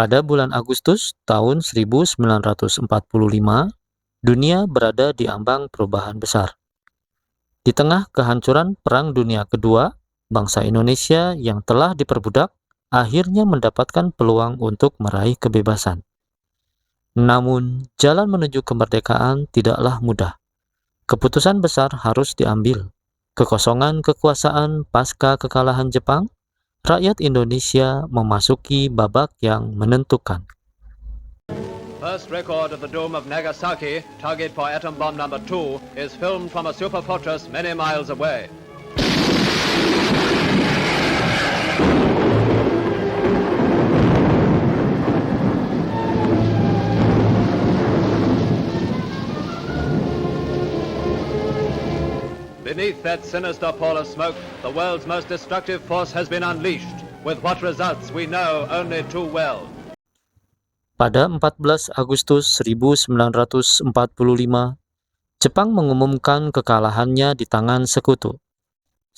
Pada bulan Agustus tahun 1945, dunia berada di ambang perubahan besar. Di tengah kehancuran Perang Dunia Kedua, bangsa Indonesia yang telah diperbudak akhirnya mendapatkan peluang untuk meraih kebebasan. Namun, jalan menuju kemerdekaan tidaklah mudah. Keputusan besar harus diambil. Kekosongan kekuasaan pasca kekalahan Jepang, rakyat Indonesia memasuki babak yang menentukan. First record of the doom of Nagasaki, target for atom bomb number 2, is filmed from a super fortress many miles away. Beneath that sinister pall of smoke, the world's most destructive force has been unleashed, with what results we know only too well. Pada 14 Agustus 1945, Jepang mengumumkan kekalahannya di tangan sekutu.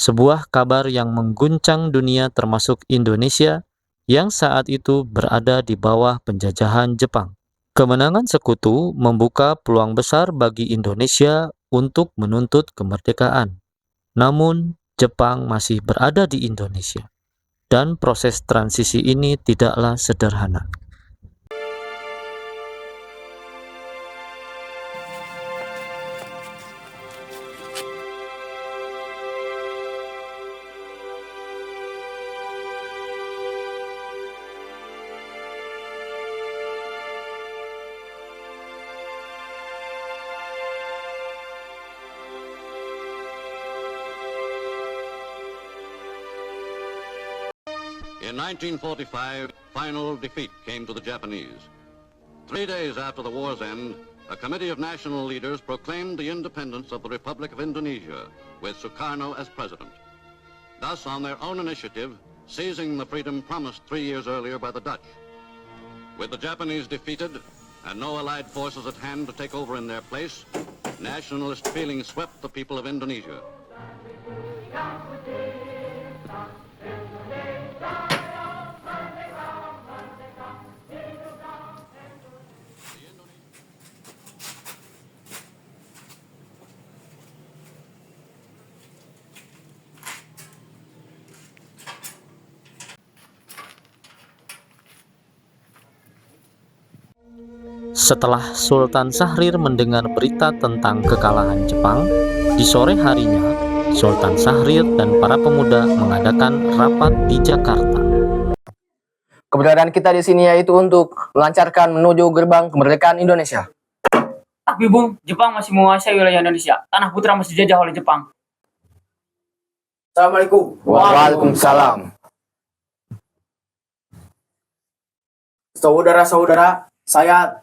Sebuah kabar yang mengguncang dunia termasuk Indonesia yang saat itu berada di bawah penjajahan Jepang. Kemenangan sekutu membuka peluang besar bagi Indonesia untuk menuntut kemerdekaan. Namun, Jepang masih berada di Indonesia, dan proses transisi ini tidaklah sederhana. In 1945, final defeat came to the Japanese. 3 days after the war's end, a committee of national leaders proclaimed the independence of the Republic of Indonesia, with Sukarno as president. Thus, on their own initiative, seizing the freedom promised 3 years earlier by the Dutch. With the Japanese defeated and no allied forces at hand to take over in their place, nationalist feeling swept the people of Indonesia. Setelah Sultan Syahrir mendengar berita tentang kekalahan Jepang, di sore harinya, Sultan Syahrir dan para pemuda mengadakan rapat di Jakarta. Keberadaan kita di sini yaitu untuk melancarkan menuju gerbang kemerdekaan Indonesia. Tapi Bung, Jepang masih menguasai wilayah Indonesia. Tanah putra masih dijajah oleh Jepang. Assalamualaikum. Waalaikumsalam. Saudara-saudara, saya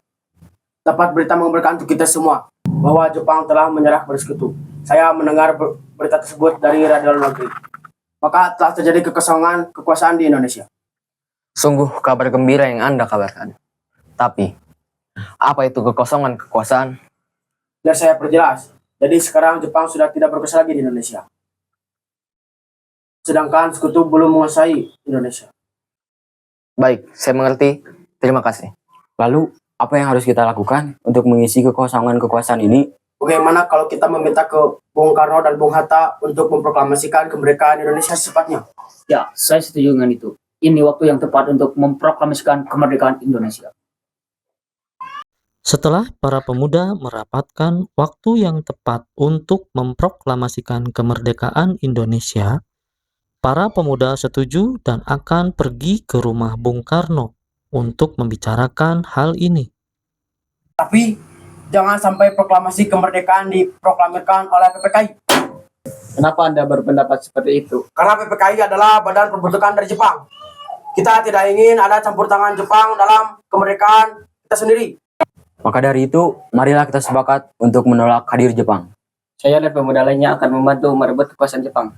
dapat berita mengabarkan untuk kita semua bahwa Jepang telah menyerah bersekutu. Saya mendengar berita tersebut dari radio luar negeri. Maka telah terjadi kekosongan kekuasaan di Indonesia. Sungguh kabar gembira yang Anda kabarkan. Tapi, apa itu kekosongan kekuasaan? Biar saya perjelas. Jadi sekarang Jepang sudah tidak berkuasa lagi di Indonesia. Sedangkan sekutu belum menguasai Indonesia. Baik, saya mengerti. Terima kasih. Lalu, apa yang harus kita lakukan untuk mengisi kekosongan kekuasaan ini? Bagaimana kalau kita meminta ke Bung Karno dan Bung Hatta untuk memproklamasikan kemerdekaan Indonesia secepatnya? Ya, saya setuju dengan itu. Ini waktu yang tepat untuk memproklamasikan kemerdekaan Indonesia. Setelah para pemuda merapatkan waktu yang tepat untuk memproklamasikan kemerdekaan Indonesia, para pemuda setuju dan akan pergi ke rumah Bung Karno untuk membicarakan hal ini. Tapi jangan sampai proklamasi kemerdekaan diproklamirkan oleh PPKI. Kenapa Anda berpendapat seperti itu? Karena PPKI adalah badan pembentukan dari Jepang. Kita tidak ingin ada campur tangan Jepang dalam kemerdekaan kita sendiri. Maka dari itu, marilah kita sepakat untuk menolak hadir Jepang. Saya dan pemuda lainnya akan membantu merebut kekuasaan Jepang.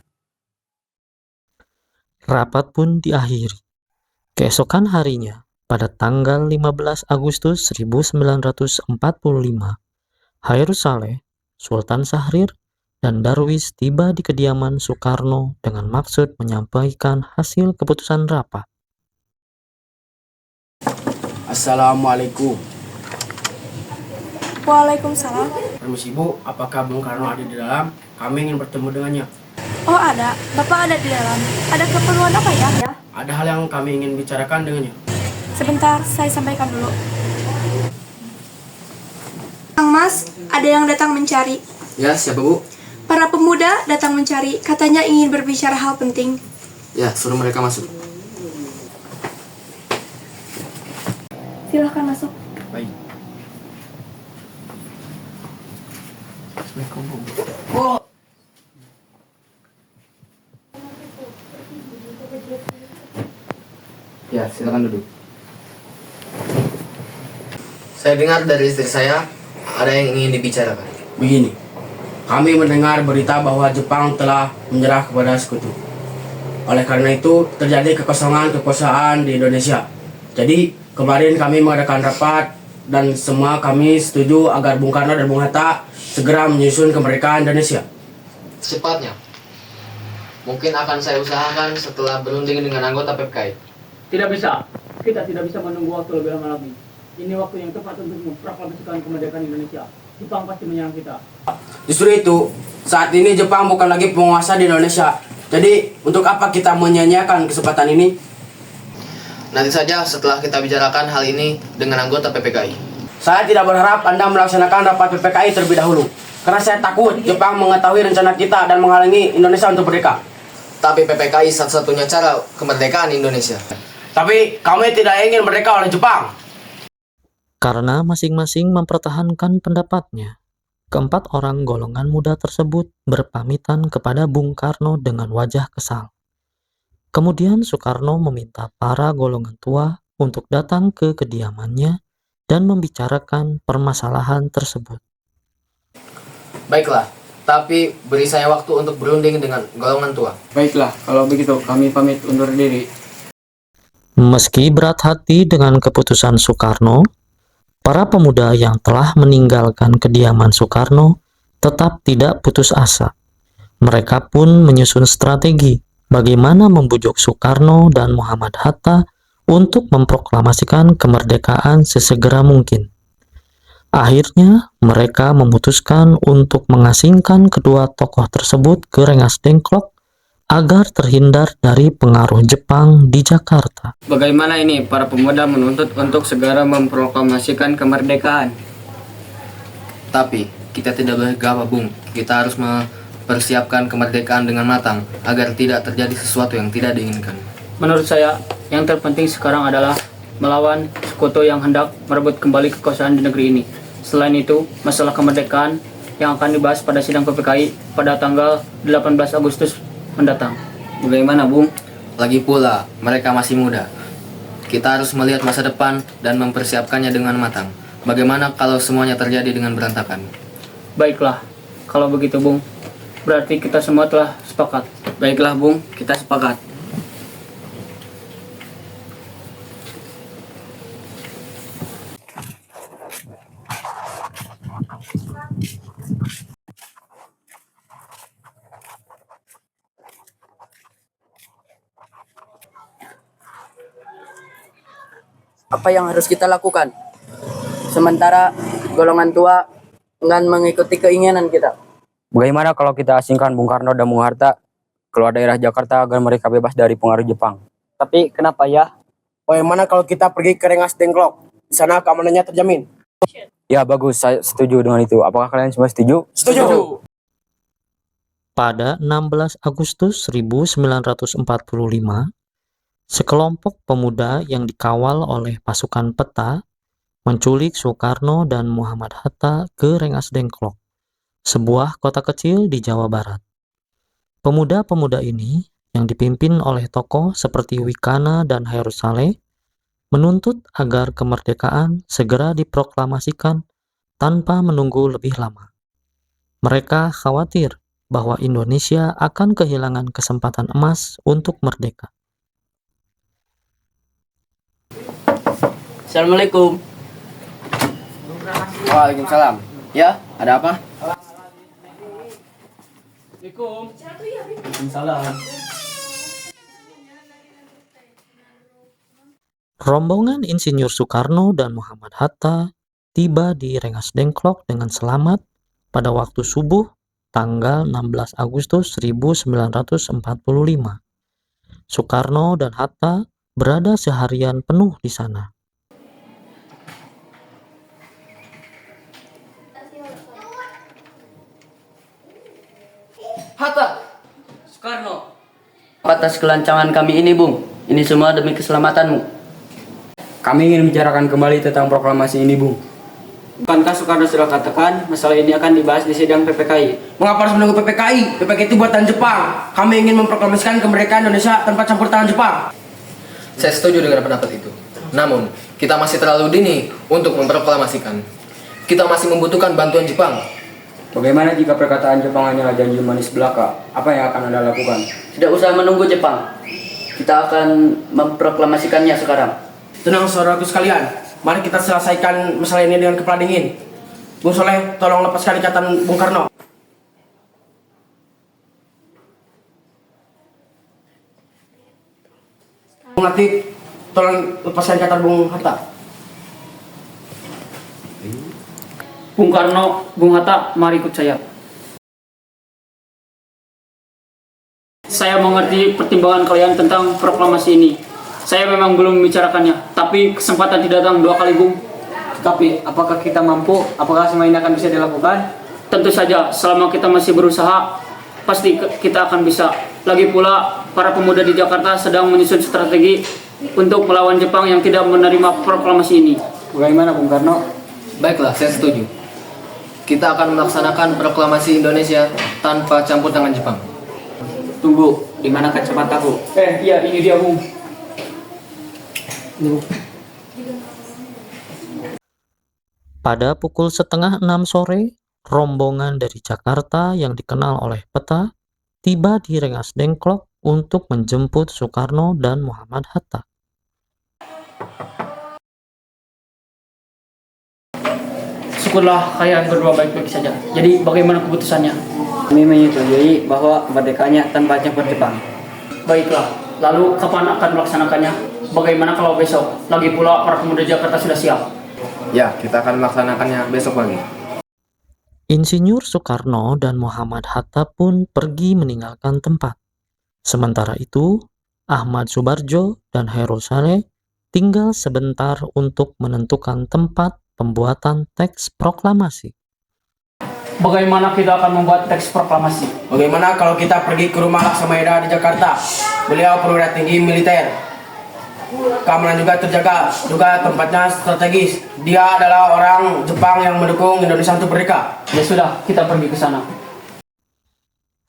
Rapat pun diakhiri. Keesokan harinya, pada tanggal 15 Agustus 1945, Hairus Saleh, Sultan Syahrir, dan Darwis tiba di kediaman Sukarno dengan maksud menyampaikan hasil keputusan rapat. Assalamualaikum. Waalaikumsalam. Permisi Bu, apakah Bung Karno ada di dalam? Kami ingin bertemu dengannya. Oh ada, Bapak ada di dalam. Ada keperluan apa ya? Ada hal yang kami ingin bicarakan dengannya. Sebentar, saya sampaikan dulu. Kang Mas, ada yang datang mencari. Ya, siapa Bu? Para pemuda datang mencari, katanya ingin berbicara hal penting. Ya, suruh mereka masuk. Silahkan masuk. Baik. Ya, silakan duduk. Saya dengar dari istri saya ada yang ingin dibicarakan. Begini, kami mendengar berita bahwa Jepang telah menyerah kepada sekutu. Oleh karena itu, terjadi kekosongan kekuasaan di Indonesia. Jadi, kemarin kami mengadakan rapat dan semua kami setuju agar Bung Karno dan Bung Hatta segera menyusun kemerdekaan Indonesia. Secepatnya. Mungkin akan saya usahakan setelah berunding dengan anggota PPKI. Tidak bisa. Kita tidak bisa menunggu waktu lebih lama lagi. Ini waktu yang tepat untuk memproklamasikan kemerdekaan Indonesia. Jepang pasti menyerang kita. Justru itu, saat ini Jepang bukan lagi penguasa di Indonesia. Jadi, untuk apa kita menyia-nyiakan kesempatan ini? Nanti saja setelah kita bicarakan hal ini dengan anggota PPKI. Saya tidak berharap Anda melaksanakan rapat PPKI terlebih dahulu. Karena saya takut Jepang mengetahui rencana kita dan menghalangi Indonesia untuk merdeka. Tapi PPKI satu-satunya cara kemerdekaan Indonesia. Tapi kami tidak ingin merdeka oleh Jepang. Karena masing-masing mempertahankan pendapatnya, keempat orang golongan muda tersebut berpamitan kepada Bung Karno dengan wajah kesal. Kemudian Soekarno meminta para golongan tua untuk datang ke kediamannya dan membicarakan permasalahan tersebut. Baiklah, tapi beri saya waktu untuk berunding dengan golongan tua. Baiklah, kalau begitu kami pamit undur diri. Meski berat hati dengan keputusan Soekarno, para pemuda yang telah meninggalkan kediaman Soekarno tetap tidak putus asa. Mereka pun menyusun strategi bagaimana membujuk Soekarno dan Muhammad Hatta untuk memproklamasikan kemerdekaan sesegera mungkin. Akhirnya, mereka memutuskan untuk mengasingkan kedua tokoh tersebut ke Rengas Dengklok agar terhindar dari pengaruh Jepang di Jakarta. Bagaimana ini para pemuda menuntut untuk segera memproklamasikan kemerdekaan? Tapi kita tidak boleh gegabah, Bung. Kita harus mempersiapkan kemerdekaan dengan matang agar tidak terjadi sesuatu yang tidak diinginkan. Menurut saya, yang terpenting sekarang adalah melawan sekutu yang hendak merebut kembali kekuasaan di negeri ini. Selain itu, masalah kemerdekaan yang akan dibahas pada sidang PPKI pada tanggal 18 Agustus mendatang. Bagaimana, Bung? Lagi pula, mereka masih muda. Kita harus melihat masa depan dan mempersiapkannya dengan matang. Bagaimana kalau semuanya terjadi dengan berantakan? Baiklah, kalau begitu, Bung. Berarti kita semua telah sepakat. Baiklah, Bung, kita sepakat. Apa yang harus kita lakukan? Sementara golongan tua enggan mengikuti keinginan kita. Bagaimana kalau kita asingkan Bung Karno dan Bung Hatta keluar daerah Jakarta agar mereka bebas dari pengaruh Jepang? Tapi kenapa ya? Bagaimana kalau kita pergi ke Rengas Dengklok? Di sana keamanannya terjamin. Ya bagus, saya setuju dengan itu. Apakah kalian semua setuju? Setuju. Pada 16 Agustus 1945, sekelompok pemuda yang dikawal oleh pasukan peta menculik Soekarno dan Muhammad Hatta ke Rengas Dengklok, sebuah kota kecil di Jawa Barat. Pemuda-pemuda ini yang dipimpin oleh tokoh seperti Wikana dan Hairus Saleh menuntut agar kemerdekaan segera diproklamasikan tanpa menunggu lebih lama. Mereka khawatir bahwa Indonesia akan kehilangan kesempatan emas untuk merdeka. Assalamualaikum. Waalaikumsalam. Ya, ada apa? Rombongan Insinyur Soekarno dan Muhammad Hatta tiba di Rengas Dengklok dengan selamat pada waktu subuh tanggal 16 Agustus 1945. Soekarno dan Hatta berada seharian penuh di sana. Hatta, Soekarno, atas kelancangan kami ini, Bung. Ini semua demi keselamatanmu. Kami ingin membicarakan kembali tentang proklamasi ini, Bung. Bukankah Soekarno sudah katakan masalah ini akan dibahas di sidang PPKI? Mengapa harus menunggu PPKI? PPKI itu buatan Jepang. Kami ingin memproklamasikan kemerdekaan Indonesia tanpa campur tangan Jepang. Saya setuju dengan pendapat itu. Namun, kita masih terlalu dini untuk memproklamasikan. Kita masih membutuhkan bantuan Jepang. Bagaimana jika perkataan Jepang hanyalah janji manis belaka? Apa yang akan Anda lakukan? Tidak usah menunggu Jepang. Kita akan memproklamasikannya sekarang. Tenang saudaraku sekalian. Mari kita selesaikan masalah ini dengan kepala dingin. Bung Soleh, tolong lepaskan ikatan Bung Karno. Bung Latif, tolong lepaskan ikatan Bung Hatta. Bung Karno, Bung Hatta, mari ikut saya. Saya mengerti pertimbangan kalian tentang proklamasi ini. Saya memang belum membicarakannya, tapi kesempatan tidak datang dua kali, Bung. Tapi apakah kita mampu? Apakah semua ini akan bisa dilakukan? Tentu saja, selama kita masih berusaha, pasti kita akan bisa. Lagi pula, para pemuda di Jakarta sedang menyusun strategi untuk melawan Jepang yang tidak menerima proklamasi ini. Bagaimana, Bung Karno? Baiklah, saya setuju. Kita akan melaksanakan proklamasi Indonesia tanpa campur tangan Jepang. Tunggu, di mana kacamataku? Iya, ini dia, Bung. Pada pukul 5:30 sore, rombongan dari Jakarta yang dikenal oleh peta tiba di Rengas Dengklok untuk menjemput Soekarno dan Muhammad Hatta. Syukurlah kalian berdua baik-baik saja. Jadi bagaimana keputusannya? Kami menyetujui bahwa kemerdekaannya tanpa campur Jepang. Baiklah, lalu kapan akan melaksanakannya? Bagaimana kalau besok? Lagi pula para pemuda Jakarta sudah siap. Ya, kita akan melaksanakannya besok pagi. Insinyur Soekarno dan Muhammad Hatta pun pergi meninggalkan tempat. Sementara itu, Ahmad Subarjo dan Heru Saleh tinggal sebentar untuk menentukan tempat pembuatan teks proklamasi. Bagaimana kita akan membuat teks proklamasi? Bagaimana kalau kita pergi ke rumah Laksamana di Jakarta? Beliau perwira tinggi militer. Keamanan juga terjaga, juga tempatnya strategis. Dia adalah orang Jepang yang mendukung Indonesia untuk merdeka. Ya sudah, kita pergi ke sana.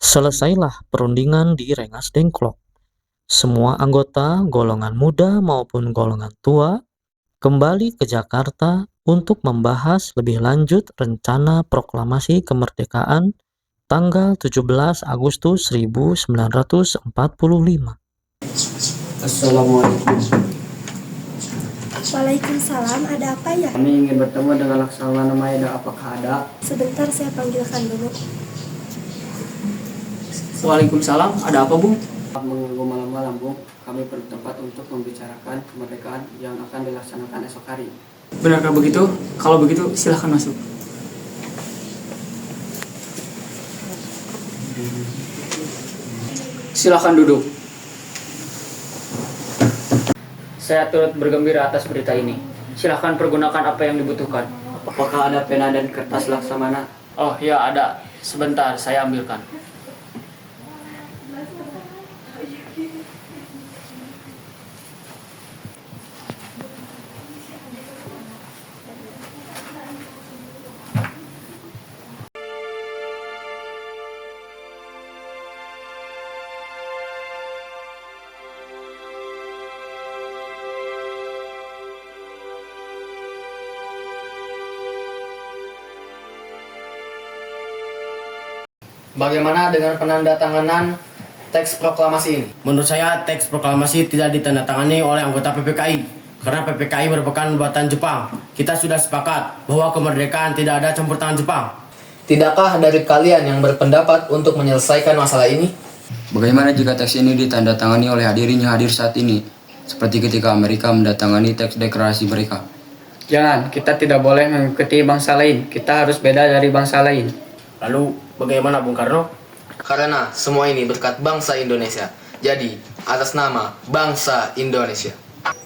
Selesailah perundingan di Rengas Dengklok. Semua anggota, golongan muda maupun golongan tua, kembali ke Jakarta untuk membahas lebih lanjut rencana proklamasi kemerdekaan tanggal 17 Agustus 1945. Assalamualaikum. Waalaikumsalam, ada apa ya? Kami ingin bertemu dengan Laksamana Maeda. Apakah ada? Sebentar saya panggilkan dulu. Waalaikumsalam, ada apa, Bung? Mengganggu malam-malam, Bung. Kami perlu tempat untuk membicarakan kemerdekaan yang akan dilaksanakan esok hari. Benarkah begitu? Kalau begitu, silahkan masuk. Silahkan duduk. Saya turut bergembira atas berita ini. Silahkan pergunakan apa yang dibutuhkan. Apakah ada pena dan kertas Laksamana? Oh ya, ada. Sebentar, saya ambilkan. Bagaimana dengan penandatanganan teks proklamasi ini? Menurut saya, teks proklamasi tidak ditandatangani oleh anggota PPKI. Karena PPKI merupakan buatan Jepang. Kita sudah sepakat bahwa kemerdekaan tidak ada campur tangan Jepang. Tidakkah dari kalian yang berpendapat untuk menyelesaikan masalah ini? Bagaimana jika teks ini ditandatangani oleh hadirin yang hadir saat ini? seperti ketika Amerika mendatangani teks deklarasi mereka. Jangan, kita tidak boleh mengikuti bangsa lain. Kita harus beda dari bangsa lain. Lalu bagaimana Bung Karno? Karena semua ini berkat bangsa Indonesia. Jadi, atas nama bangsa Indonesia.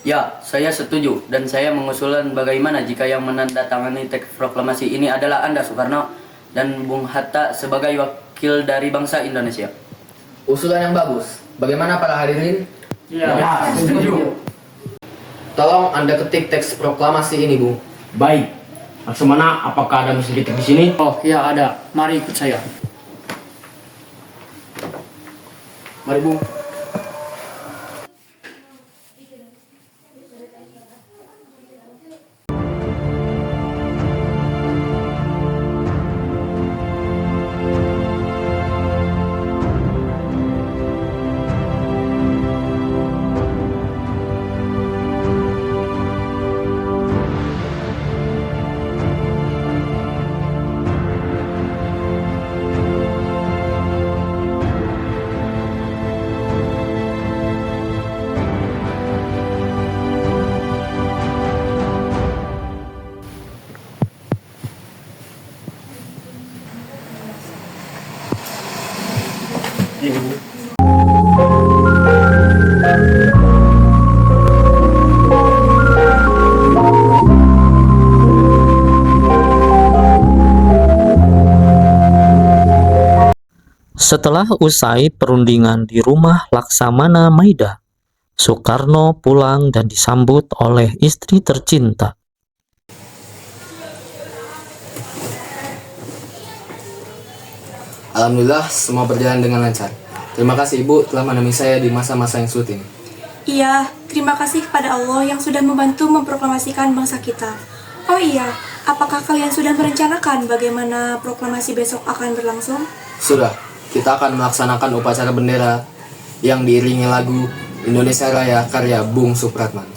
Ya, saya setuju dan saya mengusulkan bagaimana jika yang menandatangani teks proklamasi ini adalah Anda Soekarno dan Bung Hatta sebagai wakil dari bangsa Indonesia. Usulan yang bagus. Bagaimana para hadirin? Ya, setuju. Tolong Anda ketik teks proklamasi ini, Bung. Baik. Laksamana, apakah ada mesin ketik di sini? Oh, ya ada. Mari ikut saya. Mari Bung. Setelah usai perundingan di rumah Laksamana Maida, Soekarno pulang dan disambut oleh istri tercinta. Alhamdulillah, semua berjalan dengan lancar. Terima kasih Ibu telah menemani saya di masa-masa yang sulit ini. Iya, terima kasih kepada Allah yang sudah membantu memproklamasikan bangsa kita. Oh iya, apakah kalian sudah merencanakan bagaimana proklamasi besok akan berlangsung? Sudah, kita akan melaksanakan upacara bendera yang diiringi lagu Indonesia Raya karya Bung Supratman.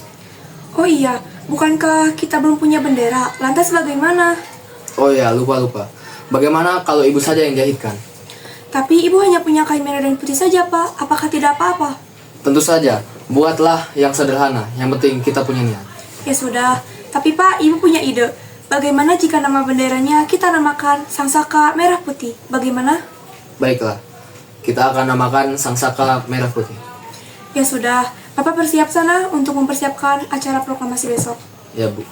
Oh iya, bukankah kita belum punya bendera? Lantas bagaimana? Oh ya, lupa. Bagaimana kalau Ibu saja yang jahitkan? Tapi ibu hanya punya kain merah dan putih saja, Pak. Apakah tidak apa-apa? Tentu saja, buatlah yang sederhana. Yang penting kita punya niat. Ya sudah, tapi Pak, ibu punya ide. Bagaimana jika nama benderanya kita namakan Sangsaka Merah Putih? Bagaimana? Baiklah, kita akan namakan Sangsaka Merah Putih. Ya sudah, Bapak bersiap sana untuk mempersiapkan acara proklamasi besok. Ya, Bu.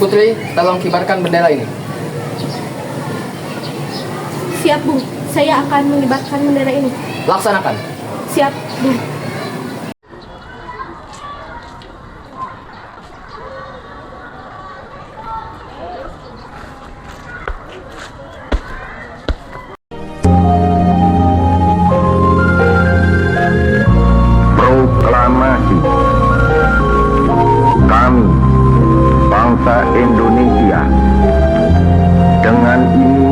Putri, tolong kibarkan bendera ini. Siap, Bung. Saya akan mengibarkan bendera ini. Laksanakan. Siap, Bung. Proklamasi. Kami bangsa Indonesia dengan ini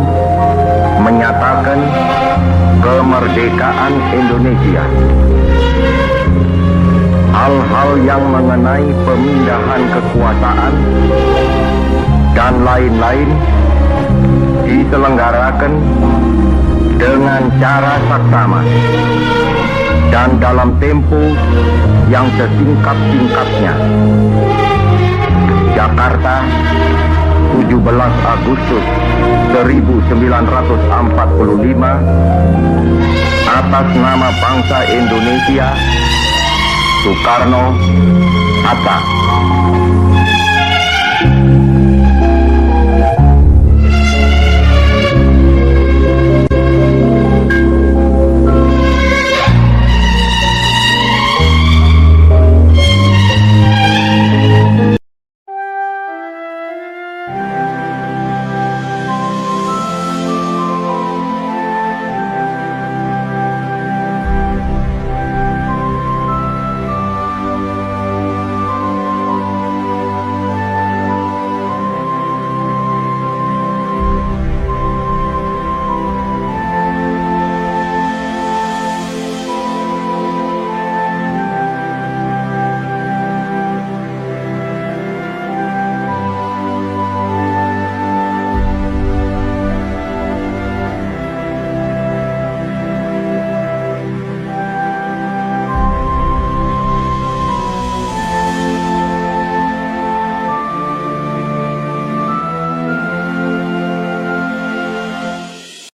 menyatakan kemerdekaan Indonesia. Hal-hal yang mengenai pemindahan kekuasaan dan lain-lain diselenggarakan dengan cara saksama dan dalam tempo yang sesingkat-singkatnya. Jakarta, 17 Agustus 1945, atas nama bangsa Indonesia, Soekarno, Hatta.